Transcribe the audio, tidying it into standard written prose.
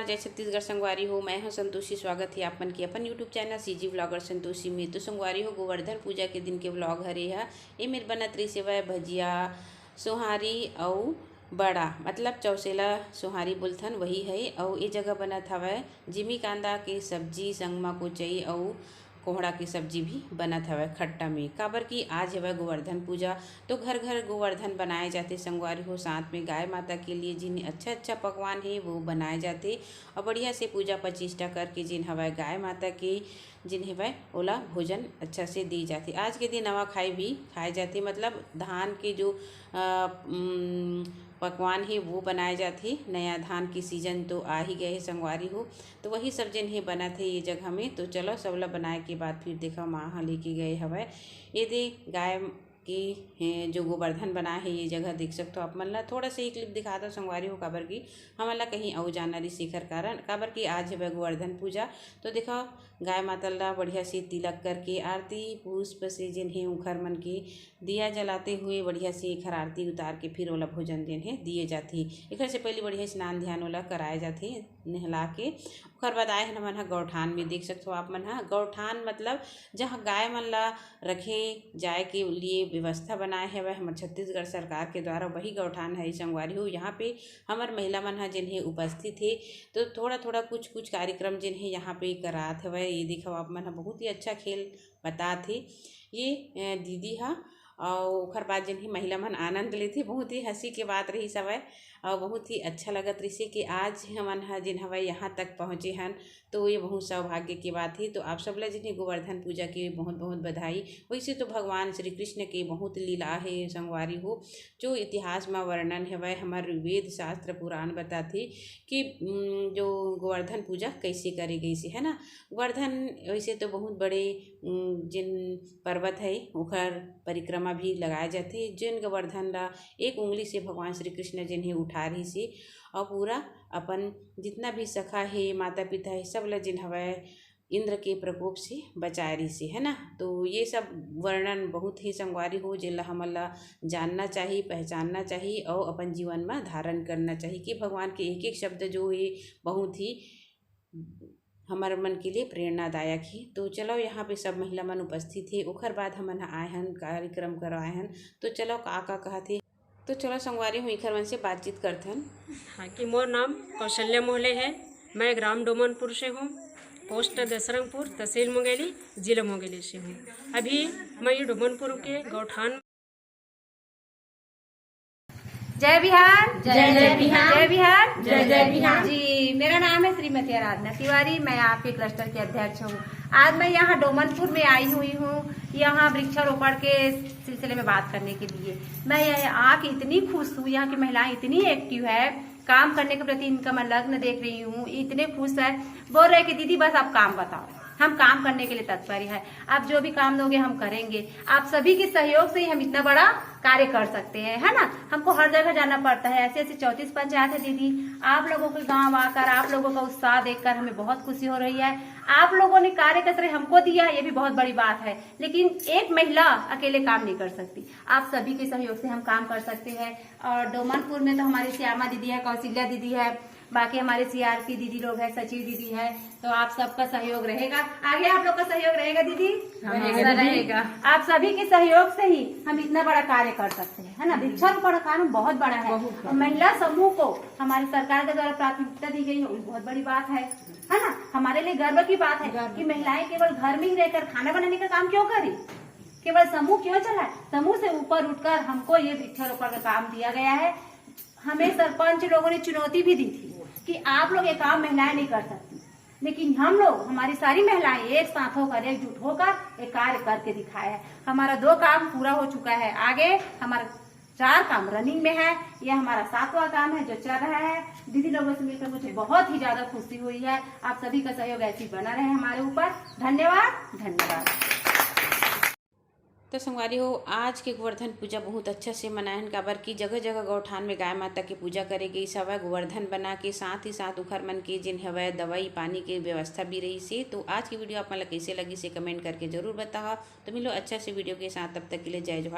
जय छत्तीसगढ़ संगवारी हो। मैं हूं संतोषी। स्वागत है आपमन के अपन YouTube channel CG vlogger Santoshi में। तो संगवारी हो गोवर्धन पूजा के दिन के व्लॉग हरे है। ये मेर बनत रही सेवा भजिया सोहारी और बड़ा मतलब चौसेला सोहारी बोलथन वही है। और ये जगह बनत हवै जिमी कांदा के सब्जी संगमा कोचई और कोहड़ा की सब्जी भी बनत हवै खट्टा में। काबर की आज हवै गोवर्धन पूजा, तो घर घर गोवर्धन बनाए जाते संगवारी हो। साथ में गाय माता के लिए जिन अच्छा अच्छा पकवान है वो बनाए जाते और बढ़िया से पूजा प्रतिष्ठा करके जिन हवै गाय माता के जिन हवै ओला भोजन अच्छा से दी जाती। आज के दिन नवा खाई भी खाए जाते, मतलब धान के जो पकवान है वो बनाए जाते। नया धान की सीजन तो आ ही गए है संगवारी हो, तो वही सब जिन है बना थे ये जगह में। तो चलो सबला बनाए के बाद फिर देखा माँ हाँ लेके गए हवै ये दे गाय की जो गोवर्धन बनाए है। ये जगह देख सकते हो आप मन ला। थोड़ा सा ही क्लिप दिखा दो संगवारी हो, काबर की हमन ला कहीं और जाना रही शिखर कारण, काबर की आज है गोवर्धन पूजा। तो देखो गाय माता ला बढ़िया से तिलक करके आरती पुष्प से जिन है उखर मन के दिया जलाते हुए बढ़िया से एखर आरती उतार के फिर ओला भोजन जिन है दिए जाते। एखर से पहले बढ़िया स्नान ध्यान ओला कराए जाते नहला के। ओखर बाद आए हमन ह गौठान में। देख सकते हो आप मन ह गौठान मतलब जहाँ गाय मन ला रखे जाए के लिए व्यवस्था बनाए है वह हमारे छत्तीसगढ़ सरकार के द्वारा वही गौठान है संगवारी हो। यहाँ पे हमार महिला मन है जिन्हें उपस्थित है, तो थोड़ा थोड़ा कुछ कुछ कार्यक्रम जिन्हें यहाँ पे करात है। ये देखो आप मन बहुत ही अच्छा खेल बता थे ये दीदी हा। और ओखर बाद जिन्हें महिला मन आनंद लेते, बहुत ही हंसी के बात रही सवै और बहुत ही अच्छा लगत रही कि आज हमन ह जिन हवै यहाँ तक पहुँचे हन। तो ये बहुत सौभाग्य की बात है। तो आप सब ला जिन्हें गोवर्धन पूजा की बहुत बहुत बधाई। वैसे तो भगवान श्री कृष्ण के बहुत लीला है संगवारी हो, जो इतिहास में वर्णन है हमारे वेद शास्त्र पुराण बताते कि जो गोवर्धन पूजा कैसे करी गई से है ना। गोवर्धन वैसे तो बहुत बड़े जिन पर्वत है ओखर परिक्रमा भी लगाए जाते। जिन गोवर्धन ला एक उंगली से भगवान श्री कृष्ण जिन्हें उठा रही से और पूरा अपन जितना भी सखा है माता पिता है सब ला जिन हवै इंद्र के प्रकोप से बचाए रही से है ना। तो ये सब वर्णन बहुत ही संगवारी हो जिला हमन ला जानना चाहिए, पहचानना चाहिए और अपन जीवन में धारण करना चाहिए कि भगवान के एक एक शब्द जो है बहुत ही हमारे मन के लिए प्रेरणादायक है। तो चलो यहाँ पे सब महिला मन उपस्थित है। ओखर बाद हमन आए हन कार्यक्रम करवाए हन। तो चलो का कहते, तो चलो संगवारी हुई खर मन से बातचीत करथन। हाँ कि मोर नाम कौशल्या मोहले है। मैं ग्राम डोमनपुर से हूँ, पोस्ट दसरंगपुर, तहसील मुंगेली, जिला मुंगेली से हूँ। अभी मैं ये डोमनपुर के गौठान। जय बिहार, जय जय बिहार, जय बिहार, जय जय बिहार जी। मेरा नाम है श्रीमती आराधना तिवारी, मैं आपके क्लस्टर की अध्यक्ष हूँ। आज मैं यहाँ डोमनपुर में आई हुई हूँ, यहाँ वृक्षारोपण के सिलसिले में बात करने के लिए। मैं यहाँ आके इतनी खुश हूँ, यहाँ की महिलाएं इतनी एक्टिव है, काम करने के प्रति इनका मैं लग्न देख रही हूँ, इतने खुश है। बोल रहे कि दीदी बस आप काम बताओ, हम काम करने के लिए तत्पर है। आप जो भी काम दोगे हम करेंगे। आप सभी के सहयोग से ही हम इतना बड़ा कार्य कर सकते हैं, है ना। हमको हर जगह जाना पड़ता है, ऐसे ऐसे 34 पंचायत है दीदी। आप लोगों के गांव आकर आप लोगों का उत्साह देखकर हमें बहुत खुशी हो रही है। आप लोगों ने कार्य का श्रेय हमको दिया, ये भी बहुत बड़ी बात है। लेकिन एक महिला अकेले काम नहीं कर सकती, आप सभी के सहयोग से हम काम कर सकते हैं। और डोमनपुर में तो हमारी श्यामा दीदी है, कौशल्या दीदी है, बाकी हमारे सीआरपी दीदी लोग हैं, सचिव दीदी है। तो आप सबका सहयोग रहेगा, आगे आप लोग का सहयोग रहेगा दीदी, रहेगा। आप सभी के सहयोग से ही हम इतना बड़ा कार्य कर सकते हैं, है ना। वृक्षारोपण कार्य बहुत बड़ा है और महिला समूह को हमारी सरकार के द्वारा प्राथमिकता दी गई है, बहुत बड़ी बात है ना। हमारे लिए गर्व की बात है कि महिलाएं केवल घर में ही रहकर खाना बनाने का काम क्यों करें, केवल समूह क्यों चलाए। समूह से ऊपर उठकर हमको ये वृक्षारोपण का काम दिया गया है। हमें सरपंच लोगों ने चुनौती भी दी थी कि आप लोग ये काम महिलाएं नहीं कर सकती, लेकिन हम लोग, हमारी सारी महिलाएं एक साथ होकर, एकजुट होकर एक कार्य करके दिखाया है। हमारा 2 काम पूरा हो चुका है, आगे हमारा 4 काम रनिंग में है। यह हमारा 7वां काम है जो चल रहा है। दीदी लोगों से मिलकर मुझे बहुत ही ज्यादा खुशी हुई है। आप सभी का सहयोग ऐसे ही बना रहे हमारे ऊपर। धन्यवाद, धन्यवाद। तो संगवारी हो आज के गोवर्धन पूजा बहुत अच्छा से मनाए काबर की जगह जगह गौठान में गाय माता की पूजा करे गई सवै गोवर्धन बना के, साथ ही साथ उखर मन के जिन हवै दवाई पानी की व्यवस्था भी रही से। तो आज की वीडियो आप मन ला कैसे लगी से कमेंट करके जरूर बताओ। तो मिलो अच्छा से वीडियो के साथ, तब तक के लिए जय जोहार।